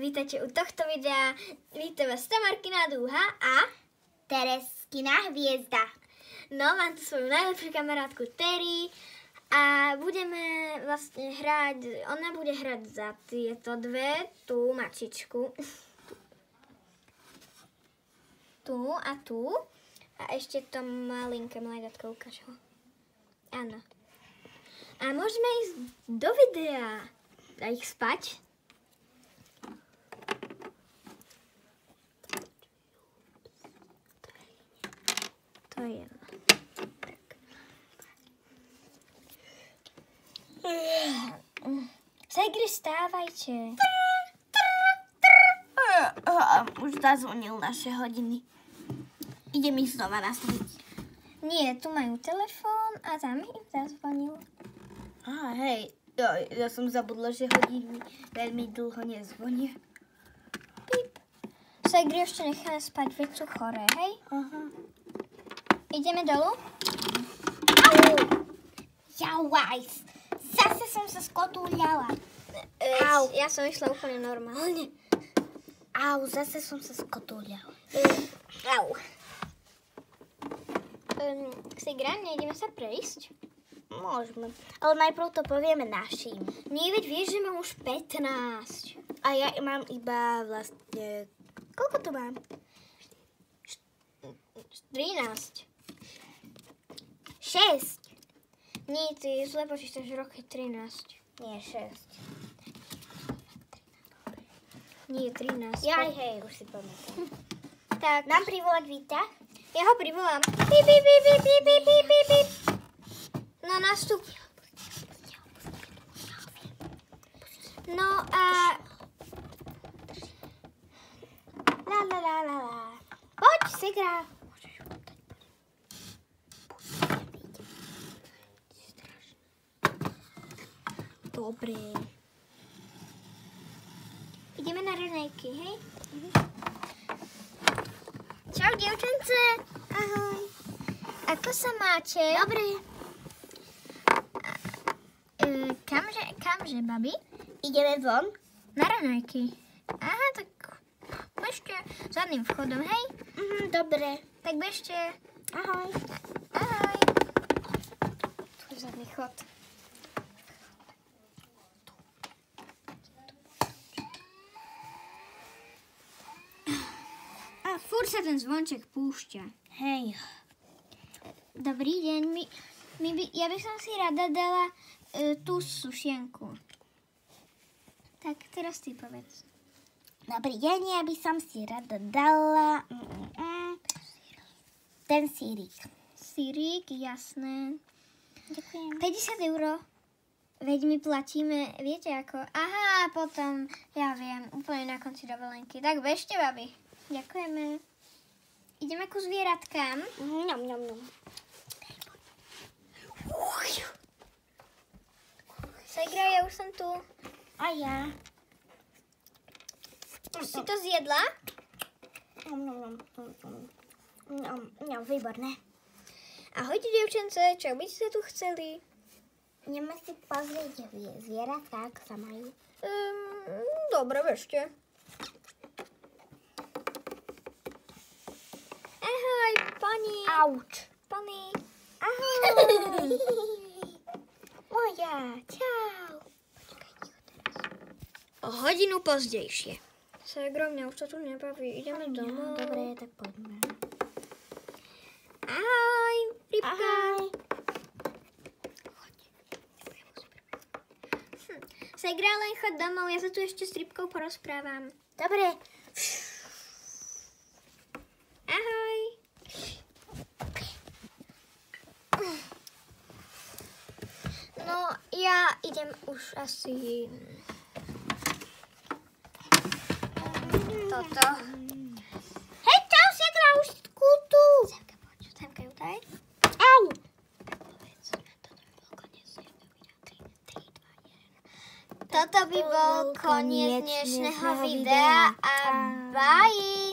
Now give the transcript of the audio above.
Vítajte u tohto videa. Víte vás Tamarkina Dúha a Tereskina Hviezda. no, mám tu svoju najlepšiu kamarátku Terry a budeme vlastne hrať, ona bude hrať za tieto dve, tú mačičku. Tu a tu. A ešte to malinké mlaďatko, ukáž ho. Áno. A môžeme ísť do videa a ich spať. To je. Segry, stávajte. Už zazvonil naše hodiny. Idem ich znova nastaviť. Nie, tu majú telefón a tam im zazvonil. Hej, ja som zabudla, že hodiny veľmi dlho nezvonia. Pip. Segry ešte necháme spať, veď sú choré, hej? Aha. Ideme dolu? Au! Jauajs! Zase som sa skotúľala. Au. Ja som išla úplne normálne. Au, zase som sa skotúľala. Au. Segra, nejdeme sa prejsť? Môžeme, ale najprv to povieme našim. Nie, veď vieš, že mám už 15. A ja mám iba vlastne... Koľko to mám? 13. 6. Nie, ty zle počítaš roky 13. Nie, 6. Nie, 13. Jaj, hej, už si pamätám. Tak, Mám privolať Víta? ja ho privolám. Pip, pip, pip, pip, pip, pip, pip, pip, pip. No, nastup. No a... La, la, la, la, la. Poď, Segra. Dobre. Ideme na raňajky, hej? Čau, dievčence. Ahoj. Ako sa máte? Dobre. Kamže, babi? Ideme von? Na raňajky. Aha, tak bežte zadným vchodom, hej? Dobre. Tak bežte. Ahoj. Ahoj. Tu je zadný chod. A furt sa ten zvonček púšťa. Hej. Dobrý deň, ja by som si rada dala tú sušienku. Tak, teraz ty povedz. Dobrý deň, ja by som si rada dala ten sírik. Sírik, jasné. Ďakujem. 50 €. Veď my platíme, viete ako? Aha, potom, ja viem, úplne na konci dovolenky. Tak bežte, babi. Ďakujeme. Ideme ku zvieratkám. Ňom, ňom, ňom. Segra, ja už som tu. A ja. Už si to zjedla? Ňom, výborné. Ahojte, dievčence, čo by ste tu chceli? Ideme si pozrieť zvieratka, ako sa majú. Dobre, bežte. Ahoj, pani. Auč. Pani. Ahoj. Moja, čau. O hodinu pozdejšie. Segro, mňa už to tu nebaví. Ideme domov. Dobre, tak poďme. Ahoj, rybka. Ahoj. Segra, len chod domov, ja sa tu ešte s rybkou porozprávam. Dobre. Ahoj. No, ja idem už asi... toto. Hej, čau, Segra, už si tu. Semka, ju daj. Au. Toto by bol koniec dnešného videa a bye!